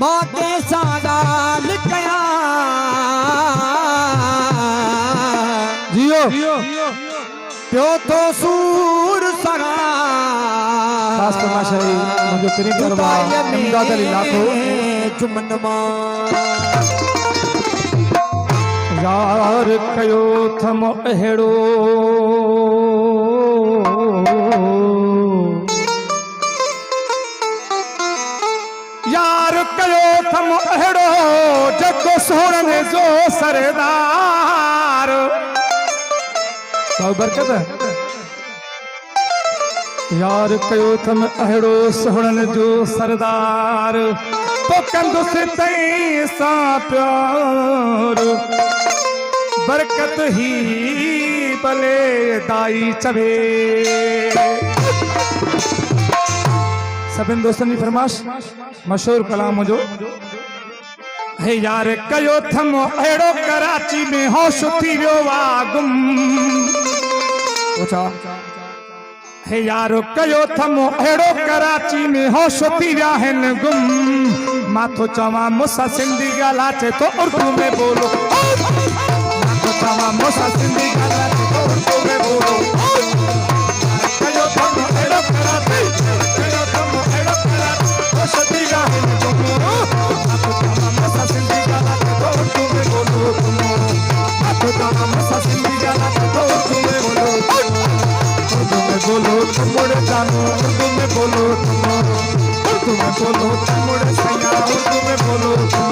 मौते सादा लिखया जियो प्यो तो सूर सगा खास तमाशाई मुझे तेरी करवा इमदाद अली लाखो चुमन यार कयो थम अहेड़ो यार कयो थम अहेड़ो जगो सोने जो सरदार सब बरकत है यार कयो थम अहेड़ो सोहणन जो सरदार तो कंदुस तई सा प्यार बरकत ही भले दाई चवे सभिन दोस्तन की फरमाश मशहूर कलाम जो हे यार कयो थम अहेड़ो कराची में होश थी वियो वा गुम अच्छा हे यारो कयो थमो अहेड़ो कराची में होश थी विया हिन गुम माथो चवा मुसा सिंधी ॻाल्हाए तो उर्दू में बोलो माथो चवा मुसा सिंधी ॻाल्हाए तो उर्दू में बोलो कयो थमो अहेड़ो कराची कयो थमो अहेड़ो कराची होश थी विया हिन गुम माथो चवा मुसा सिंधी ॻाल्हाए तो उर्दू में बोलो माथो चवा मुसा सिंधी ॻाल्हाए तो उर्दू में बोलो उर्दू में बोलो तुम मोड़े जानो उर्दू में बोलो तुम उर्दू में बोलो तुम मोड़े सैया उर्दू में बोलो तुम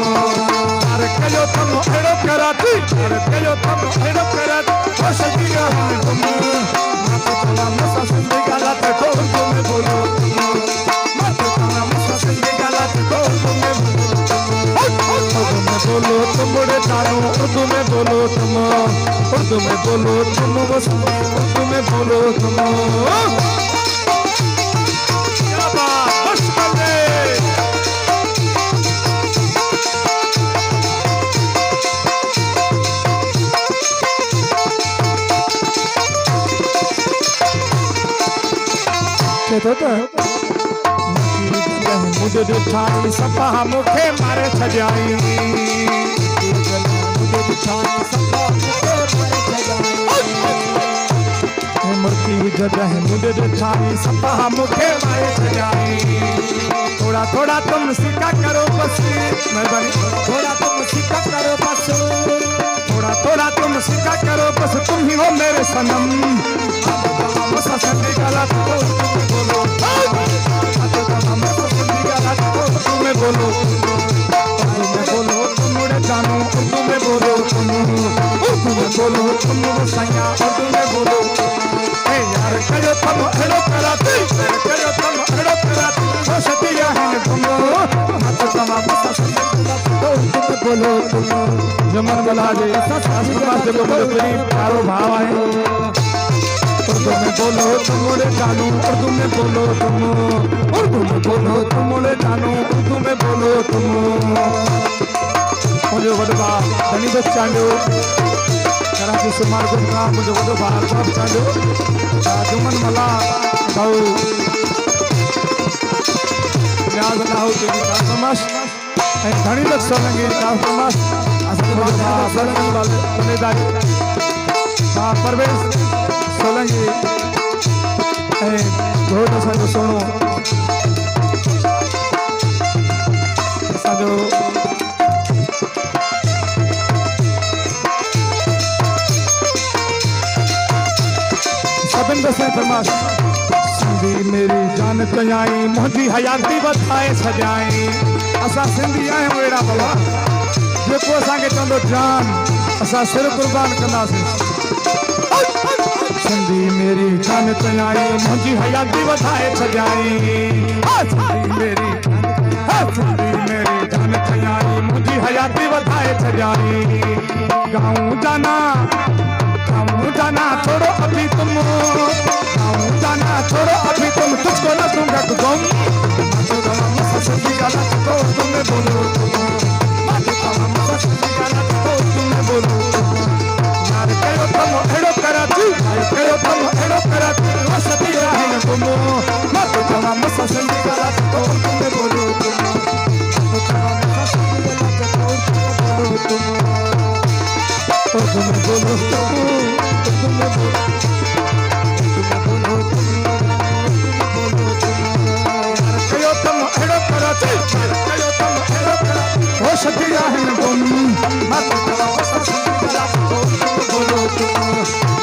अरे कयो तुम अहेड़ो कराची अरे कयो तुम अहेड़ो कराची होश थी विया हिन गुम माथो चवा मुसा सिंधी ॻाल्हाए तो उर्दू में बोलो माथो चवा मुसा सिंधी ॻाल्हाए तो उर्दू में बोलो तुम मोड़े जानो उर्दू में बोलो तुम उर्दू में बोलो तुम उर्दू में बोलो तुम क्या बात मुश्किल है मुझे दिखाई सपा मुखे मारे छजाई मुझे दिखाई सपा मुखे मारे छजाई मूर्ति जगह मुझे दिखाई सपा मुखे मारे छजाई थोड़ा थोड़ा तुम सिक्का करो बस मेहरबानी थोड़ा तुम सिक्का करो बस थोड़ा थोड़ा तुम सिक्का करो बस तुम ही हो मेरे सनम मुसा सिंधी गलत तो बोलो उर्दू में बोलो तुम मुड़े जानो उर्दू में बोलो तुम उर्दू में बोलो तुम सैया उर्दू में बोलो ए यार कयो तुम अहेड़ो कराची कयो तुम अहेड़ो कराची होश थी विया हिन गुम माथो चवा मुसा सिंधी ॻाल्हाए तो उर्दू में बोलो तुम जमन गला जे सासी पास जो मेरे करीब प्यारो भाव है उर्दू में बोलो तुम मोड़े जानो उर्दू में बोलो तुम उर्दू में बोलो तुम मोड़े जानो उर्दू में बोलो तुम मुझे वडवा धनी बच्चा जो कराची सुमार को का मुझे वडवा बच्चा जो जुमन मला भाऊ न्याज ना हो के तमाश धनी बच्चा सोलंगी का तमाश असली वडवा सोलंगी वाले बनेदारी परवेश सोलंगी बहुत असांजो सोनो असांजो सभिन दोस्तन फरमाश सिंधी मेरी जान चयाई मुंहिंजी हयाती वधाए छॾियाई असां सिंधी आहियूं अहिड़ा बाबा जेको असांखे चवंदो जान असां सिर कुर्बान कंदासीं सिंधी मेरी जान चयाई मुंहिंजी हयाती वधाए छॾियाई सिंधी मेरी जान चयाई मुंहिंजी हयाती वधाए छॾियाई गाऊं जाना छोड़ो अभी तुम गाऊं जाना छोड़ो अभी तुम तुझको न दूंगा गुम मुसा सिंधी ॻाल्हाए तो उर्दू में बोलो मुसा सिंधी ॻाल्हाए तो उर्दू में बोलो यार कयो तुम अहेड़ो कराची कयो तुम अहेड़ो कराची होश थी विया हिन गुम मुसा सिंधी ॻाल्हाए तो उर्दू में बोलो कराची यार कयो तुम अहिड़ो कराची होश थी विया आहिनि गुम मां थो चवां मुसां सिंधी ॻाल्हाए थो बोलो तुम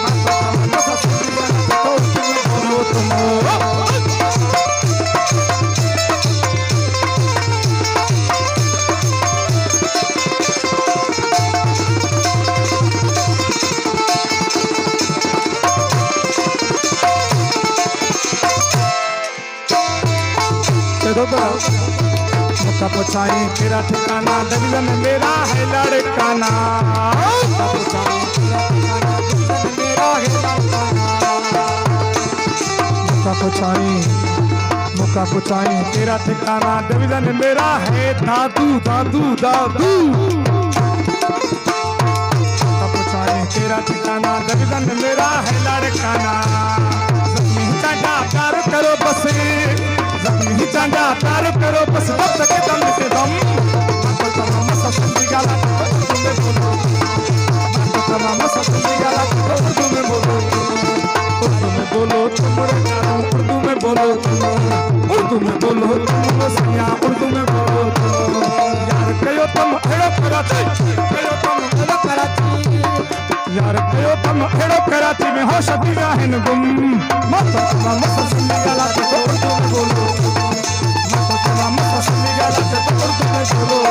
मां थो चवां मुसां सिंधी ॻाल्हाए थो बोलो तुम मुका पुछाई तेरा ठिकाना दबिल में मेरा है लड़काना मुका पुछाई तेरा ठिकाना दबिल में मेरा है दादू दादू दादू मुका पुछाई तेरा ठिकाना दबिल में मेरा है लड़काना जख्मी चांदा प्यार करो बस जख्मी चांदा प्यार करो बस वक्त के दम से दम मां तमाम सस्ती गाला तुम्हें बोलो मां तमाम सस्ती गाला तुम्हें बोलो उर्दू में बोलो तुम उर्दू में बोलो उर्दू में बोलो तुम सिया उर्दू में बोलो यार कयो तुम अहिड़ो कराची कयो तुम अहिड़ो कराची यार कयो तुम अहिड़ो कराची में होश थी विया आहिनि गुम मां तमाम सस्ती गाला उर्दू में बोलो मां तमाम सस्ती गाला उर्दू में बोलो